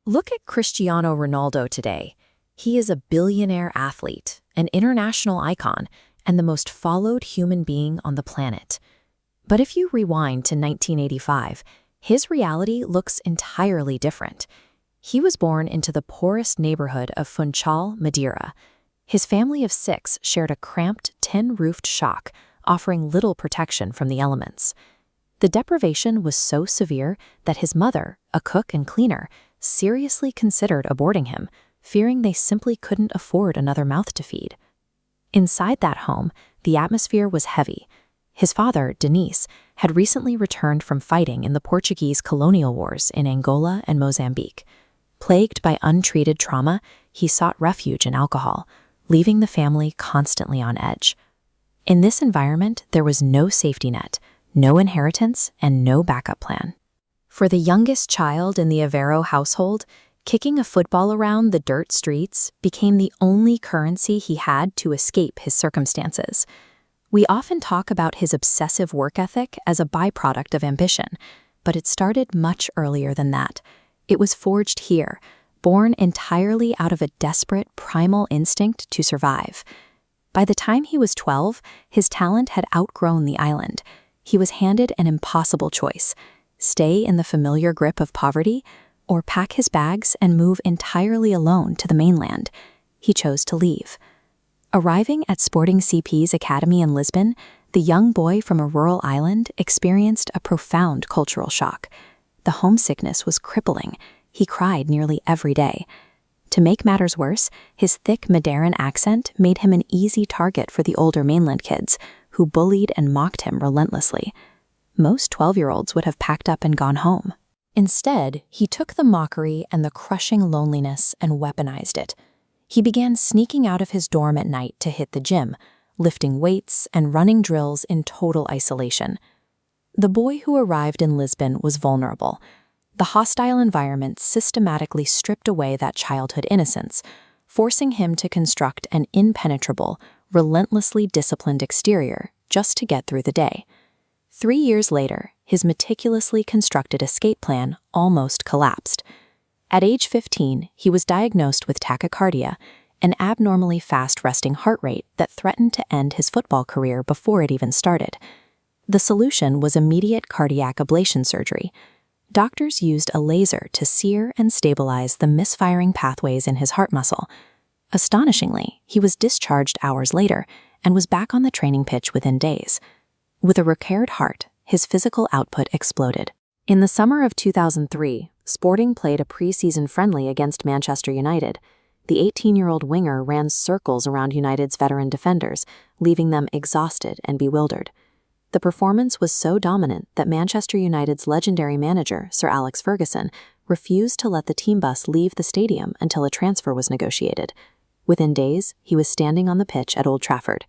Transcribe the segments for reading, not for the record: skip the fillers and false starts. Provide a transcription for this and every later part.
Look at Cristiano Ronaldo today. He is a billionaire athlete, an international icon, and the most followed human being on the planet. But if you rewind to 1985, his reality looks entirely different. He was born into the poorest neighborhood of Funchal, Madeira. His family of 6 shared a cramped, tin-roofed shack, offering little protection from the elements. The deprivation was so severe that his mother, a cook and cleaner, seriously considered aborting him, fearing they simply couldn't afford another mouth to feed. Inside that home, the atmosphere was heavy. His father, Denise, had recently returned from fighting in the Portuguese colonial wars in Angola and Mozambique. Plagued by untreated trauma, he sought refuge in alcohol, leaving the family constantly on edge. In this environment, there was no safety net, no inheritance, and no backup plan. For the youngest child in the Aveiro household, kicking a football around the dirt streets became the only currency he had to escape his circumstances. We often talk about his obsessive work ethic as a byproduct of ambition, but it started much earlier than that. It was forged here, born entirely out of a desperate, primal instinct to survive. By the time he was 12, his talent had outgrown the island. He was handed an impossible choice: stay in the familiar grip of poverty, or pack his bags and move entirely alone to the mainland. He chose to leave. Arriving at Sporting CP's academy in Lisbon, the young boy from a rural island experienced a profound cultural shock. The homesickness was crippling. He cried nearly every day. To make matters worse, his thick Madeiran accent made him an easy target for the older mainland kids, who bullied and mocked him relentlessly. Most 12-year-olds would have packed up and gone home. Instead, he took the mockery and the crushing loneliness and weaponized it. He began sneaking out of his dorm at night to hit the gym, lifting weights and running drills in total isolation. The boy who arrived in Lisbon was vulnerable. The hostile environment systematically stripped away that childhood innocence, forcing him to construct an impenetrable, relentlessly disciplined exterior just to get through the day. 3 years later, his meticulously constructed escape plan almost collapsed. At age 15, he was diagnosed with tachycardia, an abnormally fast resting heart rate that threatened to end his football career before it even started. The solution was immediate cardiac ablation surgery. Doctors used a laser to sear and stabilize the misfiring pathways in his heart muscle. Astonishingly, he was discharged hours later and was back on the training pitch within days. With a repaired heart, his physical output exploded. In the summer of 2003, Sporting played a preseason friendly against Manchester United. The 18-year-old winger ran circles around United's veteran defenders, leaving them exhausted and bewildered. The performance was so dominant that Manchester United's legendary manager, Sir Alex Ferguson, refused to let the team bus leave the stadium until a transfer was negotiated. Within days, he was standing on the pitch at Old Trafford.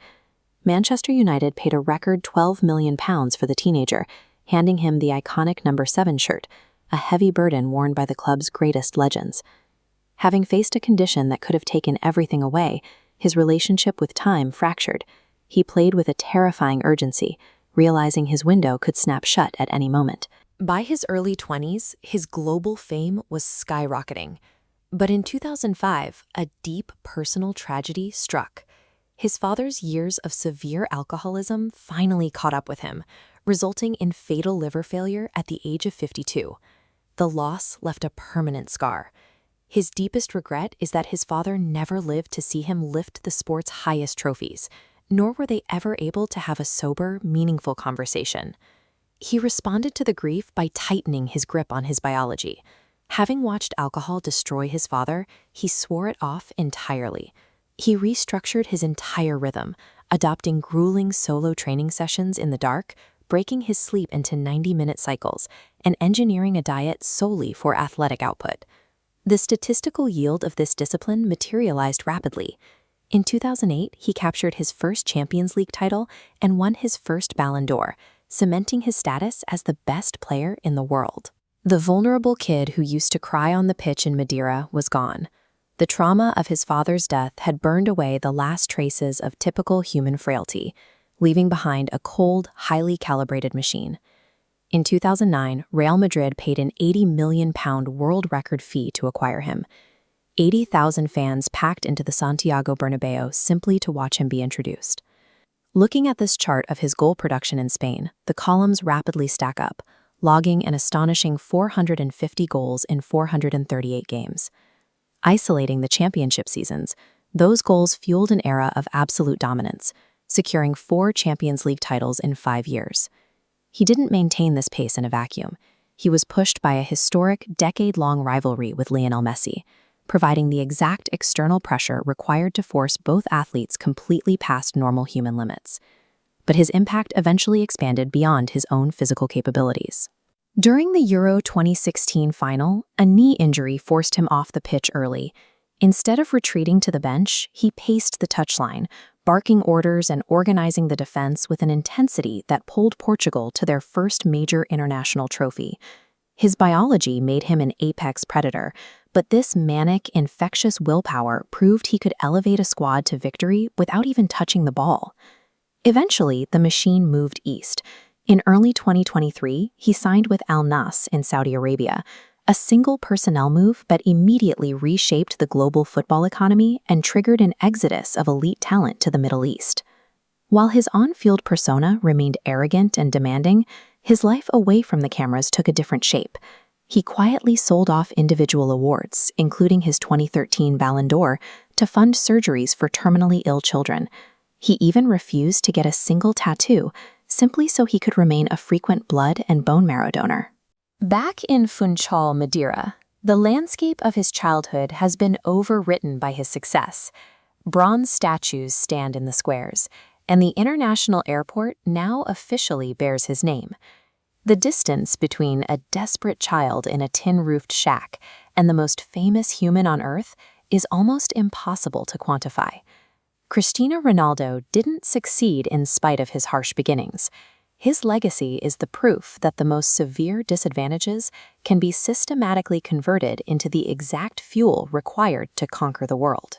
Manchester United paid a record £12 million for the teenager, handing him the iconic number 7 shirt, a heavy burden worn by the club's greatest legends. Having faced a condition that could have taken everything away, his relationship with time fractured. He played with a terrifying urgency, realizing his window could snap shut at any moment. By his early 20s, his global fame was skyrocketing. But in 2005, a deep personal tragedy struck. His father's years of severe alcoholism finally caught up with him, resulting in fatal liver failure at the age of 52. The loss left a permanent scar. His deepest regret is that his father never lived to see him lift the sport's highest trophies, nor were they ever able to have a sober, meaningful conversation. He responded to the grief by tightening his grip on his biology. Having watched alcohol destroy his father, he swore it off entirely. He restructured his entire rhythm, adopting grueling solo training sessions in the dark, breaking his sleep into 90-minute cycles, and engineering a diet solely for athletic output. The statistical yield of this discipline materialized rapidly. In 2008, he captured his first Champions League title and won his first Ballon d'Or, cementing his status as the best player in the world. The vulnerable kid who used to cry on the pitch in Madeira was gone. The trauma of his father's death had burned away the last traces of typical human frailty, leaving behind a cold, highly calibrated machine. In 2009, Real Madrid paid an £80 million world record fee to acquire him. 80,000 fans packed into the Santiago Bernabeu simply to watch him be introduced. Looking at this chart of his goal production in Spain, the columns rapidly stack up, logging an astonishing 450 goals in 438 games. Isolating the championship seasons, those goals fueled an era of absolute dominance, securing 4 Champions League titles in 5 years. He didn't maintain this pace in a vacuum. He was pushed by a historic, decade-long rivalry with Lionel Messi, providing the exact external pressure required to force both athletes completely past normal human limits. But his impact eventually expanded beyond his own physical capabilities. During the Euro 2016 final, a knee injury forced him off the pitch early. Instead of retreating to the bench, he paced the touchline, barking orders and organizing the defense with an intensity that pulled Portugal to their first major international trophy. His biology made him an apex predator, but this manic, infectious willpower proved he could elevate a squad to victory without even touching the ball. Eventually, the machine moved east. In early 2023, he signed with Al Nassr in Saudi Arabia, a single personnel move but immediately reshaped the global football economy and triggered an exodus of elite talent to the Middle East. While his on-field persona remained arrogant and demanding, his life away from the cameras took a different shape. He quietly sold off individual awards, including his 2013 Ballon d'Or, to fund surgeries for terminally ill children. He even refused to get a single tattoo, simply so he could remain a frequent blood and bone marrow donor. Back in Funchal, Madeira, the landscape of his childhood has been overwritten by his success. Bronze statues stand in the squares, and the international airport now officially bears his name. The distance between a desperate child in a tin-roofed shack and the most famous human on Earth is almost impossible to quantify. Cristiano Ronaldo didn't succeed in spite of his harsh beginnings. His legacy is the proof that the most severe disadvantages can be systematically converted into the exact fuel required to conquer the world.